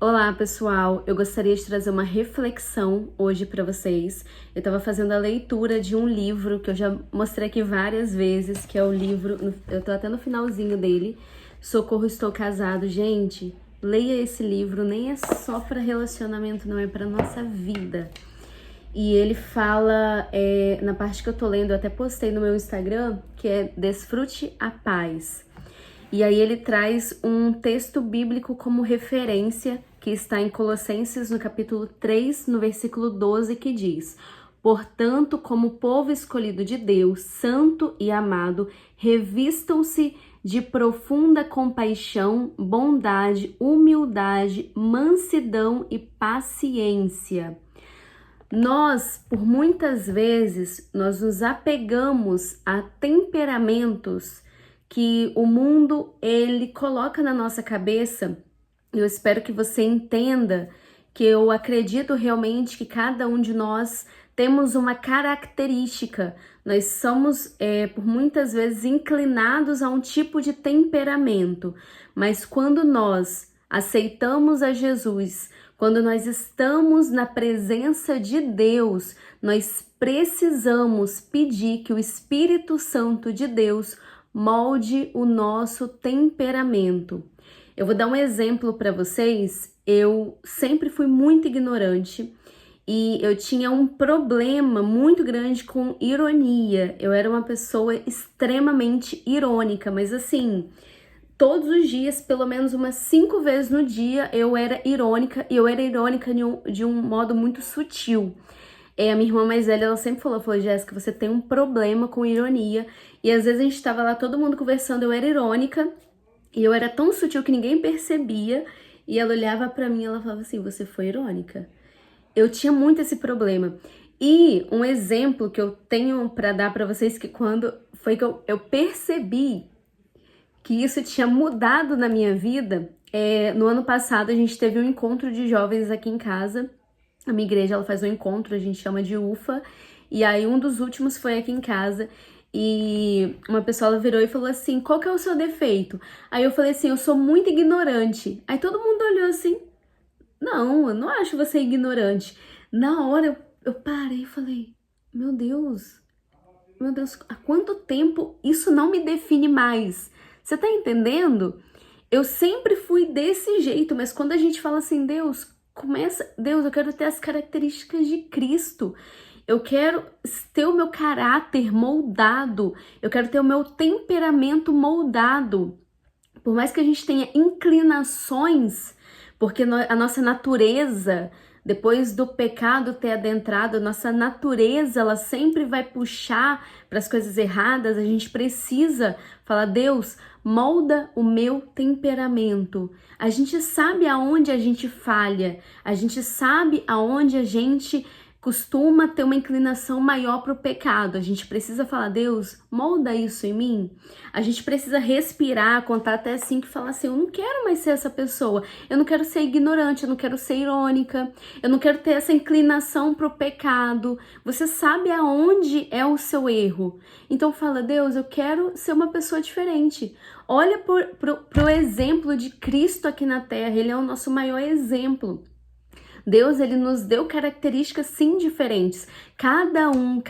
Olá, pessoal! Eu gostaria de trazer uma reflexão hoje para vocês. Eu estava fazendo a leitura de um livro que eu já mostrei aqui várias vezes, que é o livro, eu tô até no finalzinho dele, Socorro, Estou Casado. Gente, leia esse livro, nem é só para relacionamento, não, é para nossa vida. E ele fala, na parte que eu tô lendo, eu até postei no meu Instagram, que é Desfrute a Paz. E aí ele traz um texto bíblico como referência, que está em Colossenses, no capítulo 3, no versículo 12, que diz: Portanto, como povo escolhido de Deus, santo e amado, revistam-se de profunda compaixão, bondade, humildade, mansidão e paciência. Nós, por muitas vezes, nós nos apegamos a temperamentos que o mundo, ele coloca na nossa cabeça. Eu espero que você entenda que eu acredito realmente que cada um de nós temos uma característica. Nós somos, por muitas vezes, inclinados a um tipo de temperamento. Mas quando nós aceitamos a Jesus, quando nós estamos na presença de Deus, nós precisamos pedir que o Espírito Santo de Deus molde o nosso temperamento. Eu vou dar um exemplo para vocês. Eu sempre fui muito ignorante e eu tinha um problema muito grande com ironia. Eu era uma pessoa extremamente irônica, mas assim, todos os dias, pelo menos umas 5 vezes no dia, eu era irônica, e eu era irônica de um modo muito sutil. A minha irmã mais velha, ela sempre falou, Jéssica, você tem um problema com ironia. E às vezes a gente tava lá, todo mundo conversando, eu era irônica, e eu era tão sutil que ninguém percebia, e ela olhava pra mim e ela falava assim, você foi irônica. Eu tinha muito esse problema. E um exemplo que eu tenho pra dar pra vocês, que quando foi que eu percebi que isso tinha mudado na minha vida, no ano passado a gente teve um encontro de jovens aqui em casa. A minha igreja, ela faz um encontro, a gente chama de UFA, e aí um dos últimos foi aqui em casa, e uma pessoa ela virou e falou assim, qual que é o seu defeito? Aí eu falei assim, eu sou muito ignorante. Aí todo mundo olhou assim, não, eu não acho você ignorante. Na hora eu parei e falei, meu Deus, há quanto tempo isso não me define mais? Você tá entendendo? Eu sempre fui desse jeito, mas quando a gente fala assim, Deus, eu quero ter as características de Cristo. Eu quero ter o meu caráter moldado. Eu quero ter o meu temperamento moldado. Por mais que a gente tenha inclinações, porque a nossa natureza, depois do pecado ter adentrado, nossa natureza, ela sempre vai puxar para as coisas erradas. A gente precisa falar, Deus, molda o meu temperamento. A gente sabe aonde a gente falha, a gente sabe aonde a gente costuma ter uma inclinação maior para o pecado. A gente precisa falar, Deus, molda isso em mim. A gente precisa respirar, contar até 5 e falar assim, eu não quero mais ser essa pessoa. Eu não quero ser ignorante, eu não quero ser irônica. Eu não quero ter essa inclinação para o pecado. Você sabe aonde é o seu erro. Então fala, Deus, eu quero ser uma pessoa diferente. Olha pro exemplo de Cristo aqui na Terra. Ele é o nosso maior exemplo. Deus, ele nos deu características sim diferentes. Cada um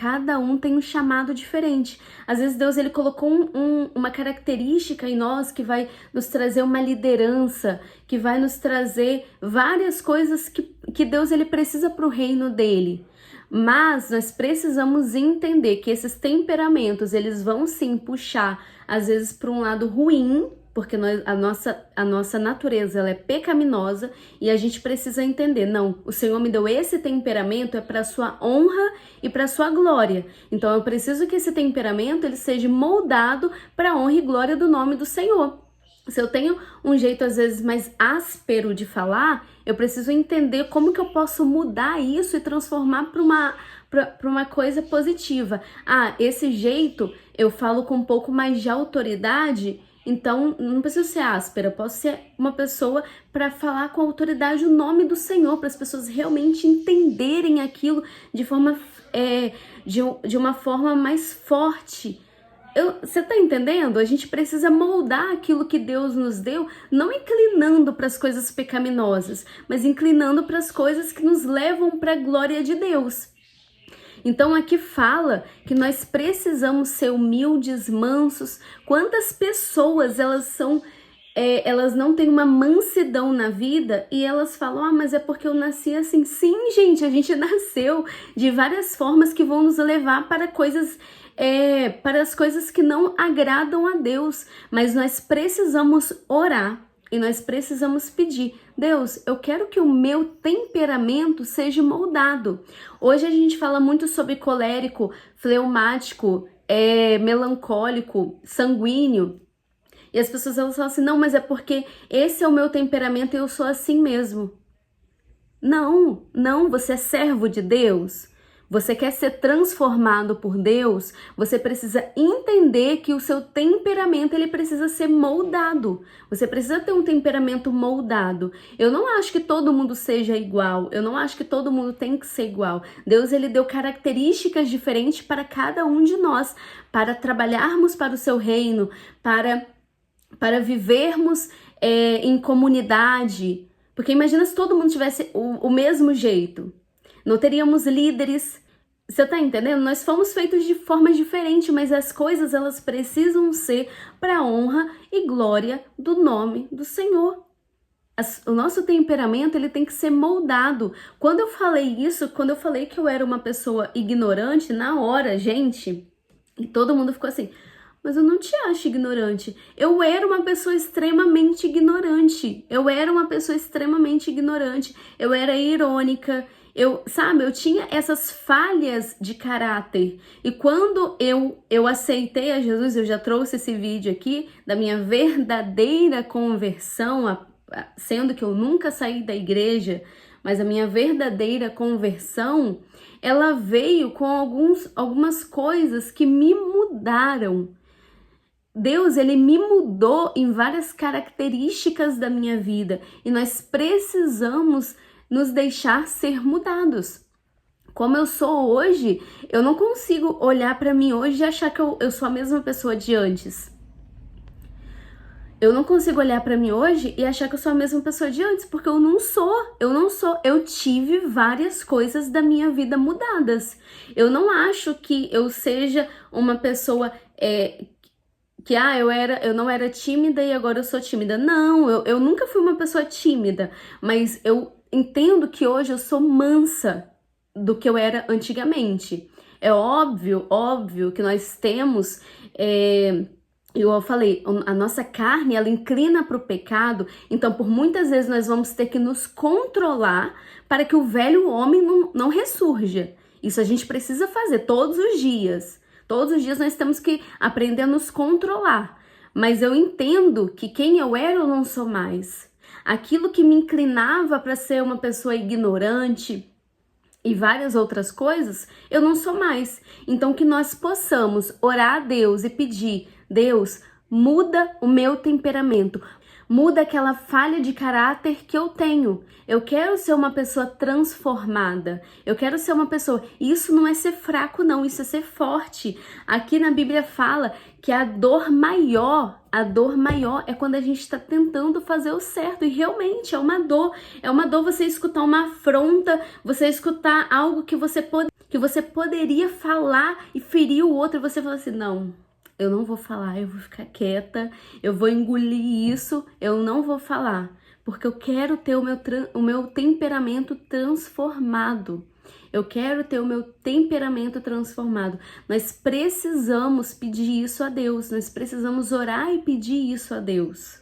tem um chamado diferente. Às vezes Deus, ele colocou uma característica em nós que vai nos trazer uma liderança, que vai nos trazer várias coisas que Deus, ele precisa para o reino dele. Mas nós precisamos entender que esses temperamentos, eles vão sim puxar, às vezes, para um lado ruim, porque a nossa natureza, ela é pecaminosa, e a gente precisa entender, não, o Senhor me deu esse temperamento, é para sua honra e para sua glória. Então eu preciso que esse temperamento, ele seja moldado para a honra e glória do nome do Senhor. Se eu tenho um jeito, às vezes, mais áspero de falar, eu preciso entender como que eu posso mudar isso e transformar para uma coisa positiva. Esse jeito eu falo com um pouco mais de autoridade, então não preciso ser áspera, eu posso ser uma pessoa para falar com autoridade o nome do Senhor, para as pessoas realmente entenderem aquilo de uma forma mais forte. Você tá entendendo? A gente precisa moldar aquilo que Deus nos deu, não inclinando para as coisas pecaminosas, mas inclinando para as coisas que nos levam para a glória de Deus. Então aqui fala que nós precisamos ser humildes, mansos. Quantas pessoas elas não têm uma mansidão na vida e elas falam, mas é porque eu nasci assim. Sim, gente, a gente nasceu de várias formas que vão nos levar para para as coisas que não agradam a Deus, mas nós precisamos orar e nós precisamos pedir, Deus, eu quero que o meu temperamento seja moldado. Hoje a gente fala muito sobre colérico, fleumático, melancólico, sanguíneo. E as pessoas elas falam assim, não, mas é porque esse é o meu temperamento e eu sou assim mesmo. Não, você é servo de Deus. Você quer ser transformado por Deus, você precisa entender que o seu temperamento ele precisa ser moldado. Você precisa ter um temperamento moldado. Eu não acho que todo mundo seja igual. Eu não acho que todo mundo tem que ser igual. Deus ele deu características diferentes para cada um de nós, para trabalharmos para o seu reino, para vivermos em comunidade. Porque imagina se todo mundo tivesse o mesmo jeito. Não teríamos líderes. Você tá entendendo? Nós fomos feitos de formas diferentes, mas as coisas elas precisam ser para a honra e glória do nome do Senhor. O nosso temperamento ele tem que ser moldado. Quando eu falei isso, quando eu falei que eu era uma pessoa ignorante, na hora, gente, e todo mundo ficou assim, mas eu não te acho ignorante. Eu era uma pessoa extremamente ignorante. Eu era irônica. Eu tinha essas falhas de caráter. E quando eu aceitei a Jesus, eu já trouxe esse vídeo aqui da minha verdadeira conversão, sendo que eu nunca saí da igreja, mas a minha verdadeira conversão, ela veio com algumas coisas que me mudaram. Deus, ele me mudou em várias características da minha vida e nós precisamos nos deixar ser mudados. Como eu sou hoje, eu não consigo olhar para mim hoje e achar que eu sou a mesma pessoa de antes. Eu não consigo olhar para mim hoje e achar que eu sou a mesma pessoa de antes, porque eu não sou. Eu tive várias coisas da minha vida mudadas. Eu não acho que eu seja uma pessoa eu não era tímida e agora eu sou tímida. Não, eu nunca fui uma pessoa tímida, mas eu entendo que hoje eu sou mansa do que eu era antigamente. É óbvio que nós temos, eu falei, a nossa carne, ela inclina para o pecado, então por muitas vezes nós vamos ter que nos controlar para que o velho homem não ressurja. Isso a gente precisa fazer todos os dias. Todos os dias nós temos que aprender a nos controlar. Mas eu entendo que quem eu era eu não sou mais. Aquilo que me inclinava para ser uma pessoa ignorante e várias outras coisas, eu não sou mais. Então que nós possamos orar a Deus e pedir, Deus, muda o meu temperamento. Muda aquela falha de caráter que eu tenho. Eu quero ser uma pessoa transformada. Eu quero ser uma pessoa... Isso não é ser fraco, não. Isso é ser forte. Aqui na Bíblia fala que a dor maior é quando a gente está tentando fazer o certo. E realmente é uma dor. É uma dor você escutar uma afronta, você escutar algo que você poderia falar e ferir o outro. E você fala assim, não... Eu não vou falar, eu vou ficar quieta, eu vou engolir isso, eu não vou falar, porque eu quero ter o meu temperamento transformado. Eu quero ter o meu temperamento transformado. Nós precisamos pedir isso a Deus, nós precisamos orar e pedir isso a Deus.